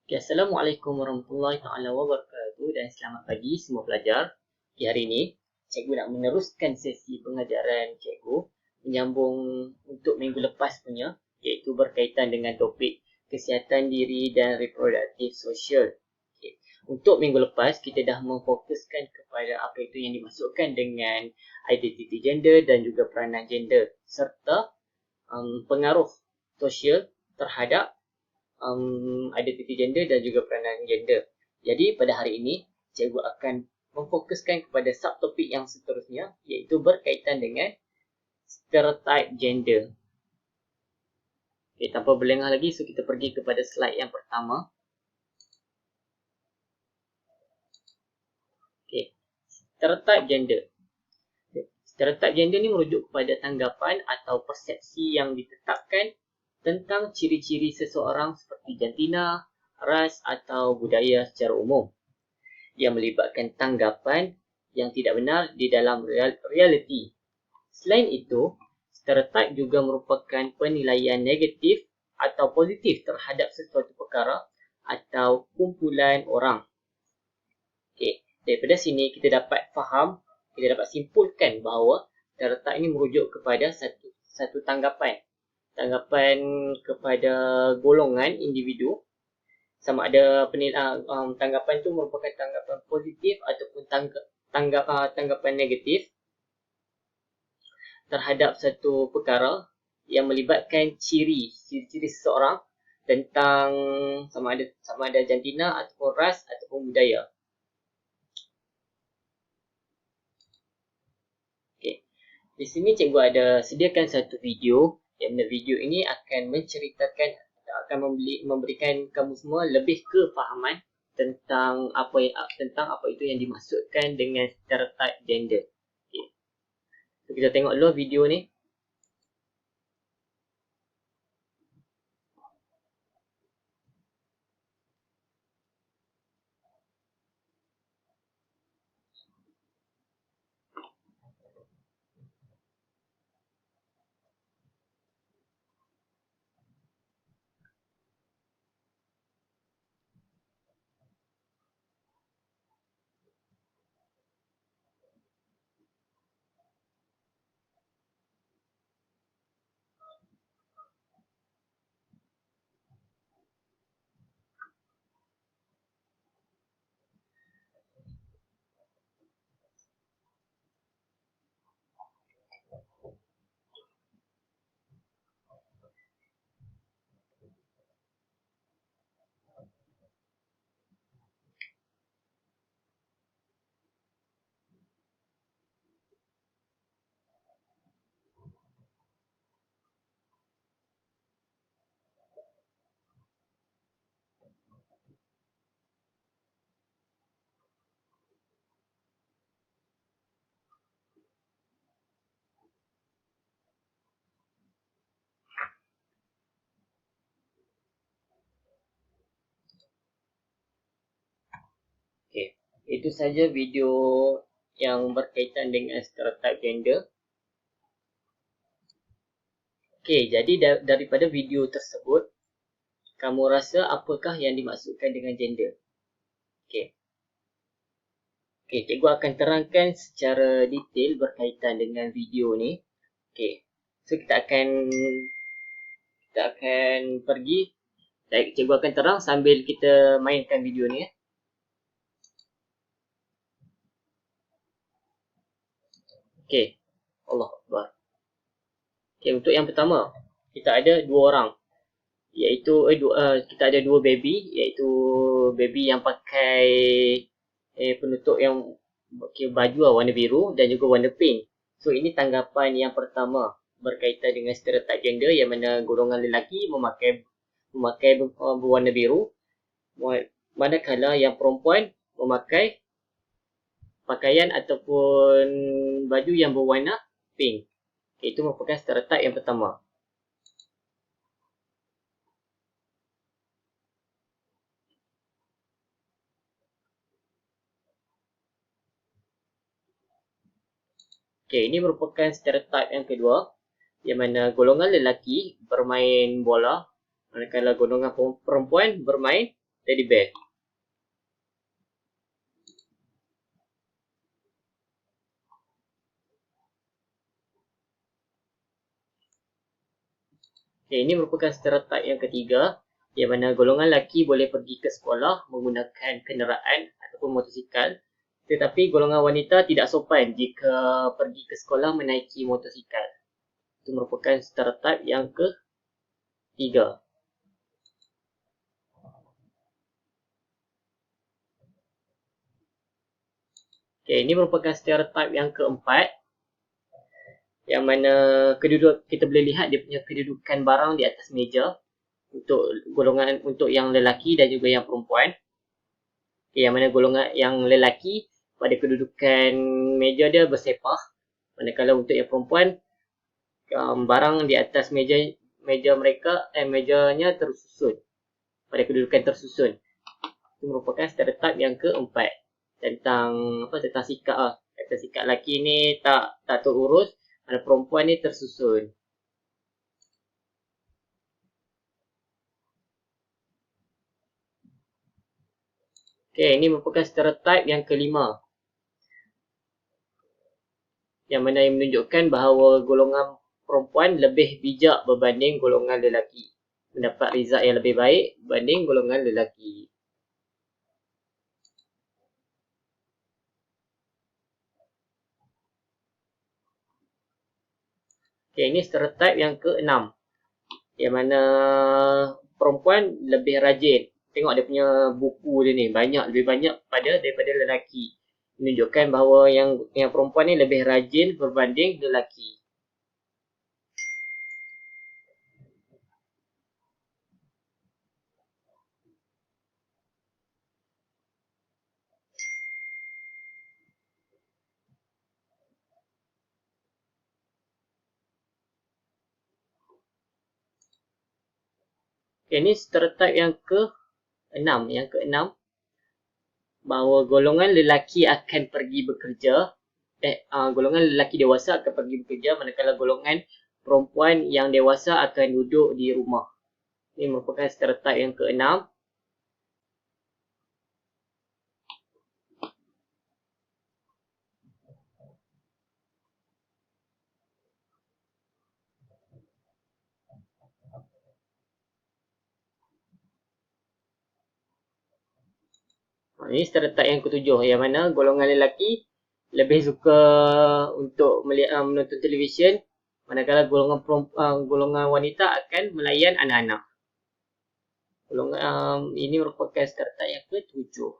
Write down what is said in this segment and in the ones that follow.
Okay, Assalamualaikum warahmatullahi taala wabarakatuh dan selamat pagi semua pelajar. Okay, hari ini cikgu nak meneruskan sesi pengajaran cikgu menyambung untuk minggu lepas punya, iaitu berkaitan dengan topik kesihatan diri dan reproduktif sosial. Okay. Untuk minggu lepas kita dah memfokuskan kepada apa itu yang dimaksudkan dengan identiti gender dan juga peranan gender serta pengaruh sosial terhadap identiti gender dan juga peranan gender. Jadi pada hari ini cikgu akan memfokuskan kepada subtopik yang seterusnya, iaitu berkaitan dengan stereotype gender. Okay, tanpa berlengah lagi, so kita pergi kepada slide yang pertama. Okay, stereotype gender. Stereotype gender ni merujuk kepada tanggapan atau persepsi yang ditetapkan tentang ciri-ciri seseorang seperti jantina, ras atau budaya secara umum, yang melibatkan tanggapan yang tidak benar di dalam realiti. Selain itu, stereotip juga merupakan penilaian negatif atau positif terhadap sesuatu perkara atau kumpulan orang. Okay. Daripada sini kita dapat faham, kita dapat simpulkan bahawa stereotip ini merujuk kepada satu tanggapan kepada golongan individu, sama ada tanggapan itu merupakan tanggapan positif ataupun tanggapan negatif terhadap satu perkara yang melibatkan ciri-ciri seseorang tentang sama ada jantina ataupun ras ataupun budaya. Okey. Di sini cikgu ada sediakan satu video, yang mana video ini akan menceritakan, akan memberikan kamu semua lebih kefahaman tentang apa itu yang dimaksudkan dengan stereotype gender. Okay. So, kita tengok dulu video ni. Okay. Itu saja video yang berkaitan dengan stereotype gender. Okay, jadi daripada video tersebut, kamu rasa apakah yang dimaksudkan dengan gender? Okay. Okay, cikgu akan terangkan secara detail berkaitan dengan video ni. Okay. So kita akan pergi. Cikgu akan terang sambil kita mainkan video ni. Okay. Allah Akbar. Okay, untuk yang pertama, kita ada dua orang. Iaitu kita ada dua baby, iaitu baby yang pakai penutup yang baju warna biru dan juga warna pink. So ini tanggapan yang pertama berkaitan dengan stereotype gender, yang mana golongan lelaki memakai berwarna biru, manakala yang perempuan memakai pakaian ataupun baju yang berwarna pink. Okay, itu merupakan stereotype yang pertama. Okay, ini merupakan stereotype yang kedua, yang mana golongan lelaki bermain bola, manakala golongan perempuan bermain teddy bear. Okay, ini merupakan stereotip yang ketiga, yang mana golongan lelaki boleh pergi ke sekolah menggunakan kenderaan ataupun motosikal, tetapi golongan wanita tidak sopan jika pergi ke sekolah menaiki motosikal. Itu merupakan stereotip yang ketiga. Okay, ini merupakan stereotip yang keempat, yang mana kita boleh lihat dia punya kedudukan barang di atas meja untuk golongan untuk yang lelaki dan juga yang perempuan. Okay, yang mana golongan yang lelaki pada kedudukan meja dia bersepah, manakala untuk yang perempuan barang di atas mejanya tersusun pada kedudukan tersusun. Itu merupakan stereotip yang keempat tentang sikap sikap lelaki ni tak terurus, dan perempuan ni tersusun. Okay, ini merupakan stereotip yang kelima, yang mana yang menunjukkan bahawa golongan perempuan lebih bijak berbanding golongan lelaki, mendapat result yang lebih baik berbanding golongan lelaki. Okay, ini stereotip yang keenam, yang mana perempuan lebih rajin. Tengok dia punya buku dia ni, lebih banyak daripada lelaki. Menunjukkan bahawa yang perempuan ni lebih rajin berbanding lelaki. Okay, ini stereotip yang keenam. Bahawa golongan lelaki akan pergi bekerja, golongan lelaki dewasa akan pergi bekerja, manakala golongan perempuan yang dewasa akan duduk di rumah. Ini merupakan stereotip yang keenam. Ini stereotip yang ketujuh, yang mana golongan lelaki lebih suka untuk menonton televisyen, manakala golongan wanita akan melayan anak-anak. Ini merupakan stereotip yang ketujuh.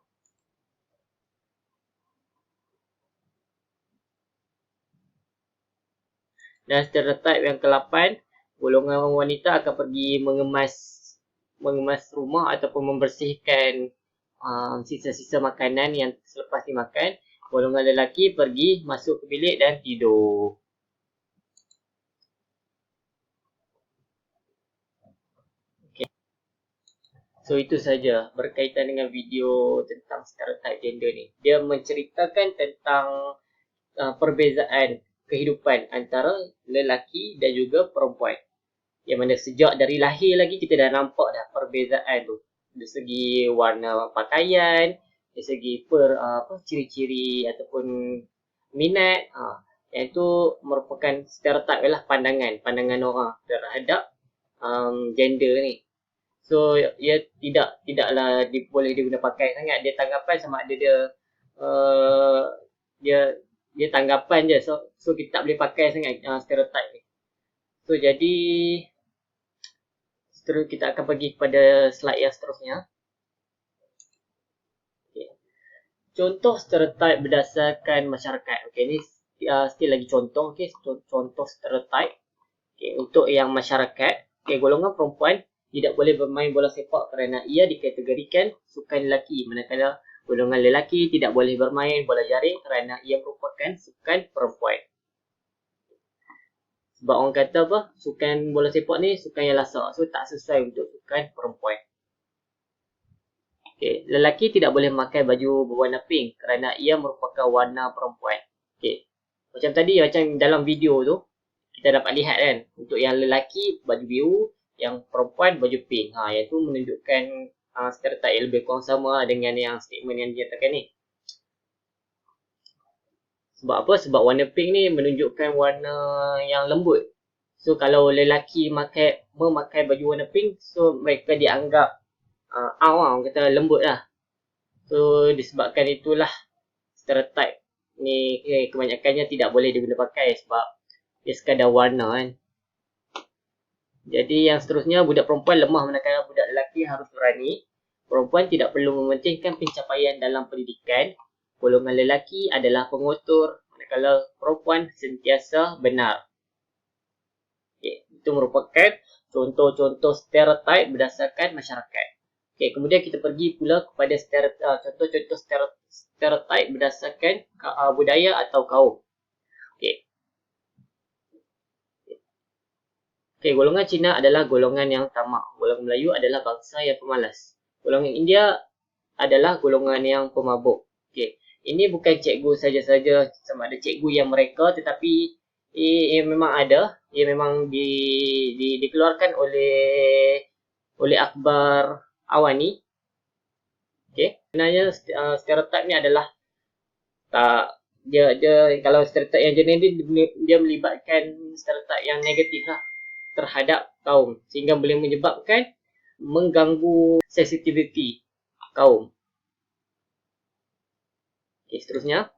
Dan stereotip yang ke-8, golongan wanita akan pergi mengemas rumah ataupun membersihkan sisa-sisa makanan yang selepas dimakan. Golongan lelaki pergi masuk ke bilik dan tidur. Okay. So itu saja berkaitan dengan video tentang stereotip gender ni. Dia menceritakan tentang perbezaan kehidupan antara lelaki dan juga perempuan. Yang mana sejak dari lahir lagi kita dah nampak dah perbezaan tu. Dari segi warna pakaian, dari segi ciri-ciri ataupun minat. Yang itu merupakan stereotip lah, pandangan orang terhadap gender ni. So ia tidaklah boleh diguna pakai sangat. Dia tanggapan sama ada dia tanggapan je. So kita tak boleh pakai sangat stereotip ni. So jadi kita akan pergi kepada slide yang seterusnya. Okay. Contoh stereotip berdasarkan masyarakat. Okay, ni still lagi contoh. Okay, contoh stereotip. Okay, untuk yang masyarakat, okay, golongan perempuan tidak boleh bermain bola sepak kerana ia dikategorikan sukan lelaki. Manakala golongan lelaki tidak boleh bermain bola jaring kerana ia merupakan sukan perempuan. Sebab orang kata sukan bola sepak ni sukan yang lasak. So tak sesuai untuk sukan perempuan. Okay. Lelaki tidak boleh memakai baju berwarna pink kerana ia merupakan warna perempuan. Okay. Macam tadi, macam dalam video tu, kita dapat lihat kan. Untuk yang lelaki baju biru, yang perempuan baju pink. Yang tu menunjukkan stereotip yang lebih kurang sama dengan yang statement yang dinyatakan ni. Sebab apa? Sebab warna pink ni menunjukkan warna yang lembut. So kalau lelaki memakai baju warna pink, so mereka dianggap orang kata lembut lah. So disebabkan itulah stereotip ni kebanyakannya tidak boleh diguna pakai sebab dia sekadar warna kan. Jadi yang seterusnya, budak perempuan lemah manakala budak lelaki harus berani. Perempuan tidak perlu mementingkan pencapaian dalam pendidikan. Golongan lelaki adalah pengotor, manakala perempuan sentiasa benar. Okay, itu merupakan contoh-contoh stereotip berdasarkan masyarakat. Okay, kemudian kita pergi pula kepada contoh-contoh stereotip berdasarkan budaya atau kaum. Okay. Okay, golongan Cina adalah golongan yang tamak. Golongan Melayu adalah bangsa yang pemalas. Golongan India adalah golongan yang pemabuk. Okay. Ini bukan cikgu saja-saja sama ada cikgu yang mereka, tetapi ia memang ada. Ia memang dikeluarkan oleh Akbar Awani. Okay. Sebenarnya stereotip ni adalah dia kalau stereotip yang jenis ni dia melibatkan stereotip yang negatif lah terhadap kaum sehingga boleh menyebabkan mengganggu sensitivity kaum. Okey, seterusnya.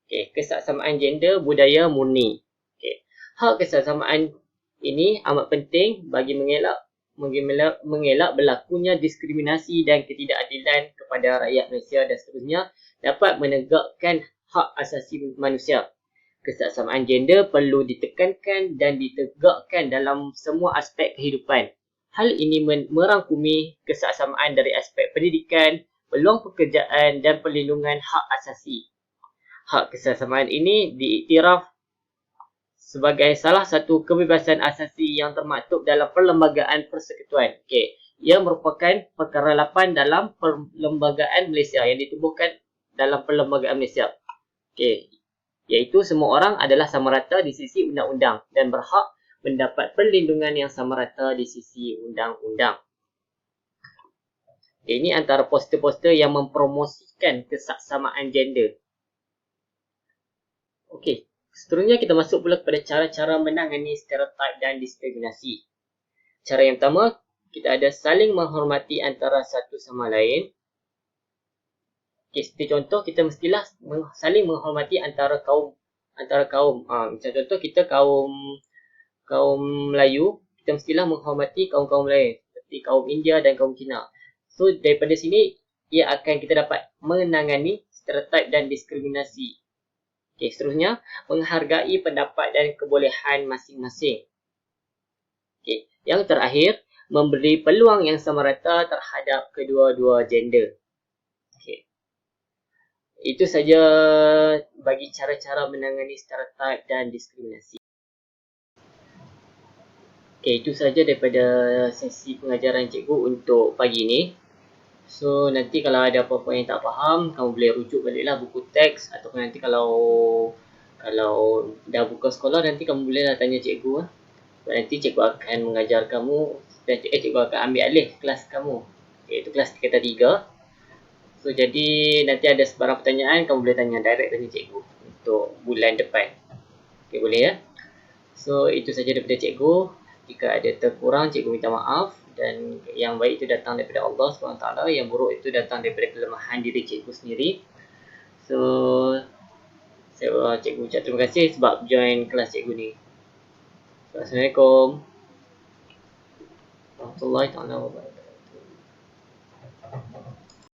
Okey, kesaksamaan gender budaya murni. Okey. Hak kesaksamaan ini amat penting bagi mengelak berlakunya diskriminasi dan ketidakadilan kepada rakyat Malaysia dan seterusnya dapat menegakkan hak asasi manusia. Kesaksamaan gender perlu ditekankan dan ditegakkan dalam semua aspek kehidupan. Hal ini merangkumi kesaksamaan dari aspek pendidikan, peluang pekerjaan dan perlindungan hak asasi. Hak kesaksamaan ini diiktiraf sebagai salah satu kebebasan asasi yang termaktub dalam Perlembagaan Persekutuan. Okey, ia merupakan perkara 8 dalam Perlembagaan Malaysia yang ditubuhkan dalam Perlembagaan Malaysia. Okey, iaitu semua orang adalah sama rata di sisi undang-undang dan berhak mendapat perlindungan yang sama rata di sisi undang-undang. Ini antara poster-poster yang mempromosikan kesaksamaan gender. Okey, seterusnya kita masuk pula kepada cara-cara menangani stereotip dan diskriminasi. Cara yang pertama, kita ada saling menghormati antara satu sama lain. Okay, seperti contoh, kita mestilah saling menghormati antara kaum. Macam contoh kita kaum Melayu, kita mestilah menghormati kaum-kaum lain seperti kaum India dan kaum Cina. So daripada sini kita dapat menangani stereotip dan diskriminasi. Okay, seterusnya menghargai pendapat dan kebolehan masing-masing. Okay, yang terakhir memberi peluang yang sama rata terhadap kedua-dua gender. Itu saja bagi cara-cara menangani stereotip dan diskriminasi. Okey, itu saja daripada sesi pengajaran cikgu untuk pagi ini. So, nanti kalau ada apa-apa yang tak faham, kamu boleh rujuk baliklah buku teks ataupun nanti kalau dah buka sekolah, nanti kamu bolehlah tanya cikgu. Nanti cikgu akan mengajar kamu dan cikgu akan ambil alih kelas kamu, iaitu kelas tingkatan 3. So, jadi nanti ada sebarang pertanyaan, kamu boleh tanya direct tanya cikgu untuk bulan depan. Okay, boleh ya? So, itu saja daripada cikgu. Jika ada terkurang, cikgu minta maaf. Dan yang baik itu datang daripada Allah SWT. Yang buruk itu datang daripada kelemahan diri cikgu sendiri. So, cikgu ucap terima kasih sebab join kelas cikgu ni. Assalamualaikum warahmatullahi wabarakatuh.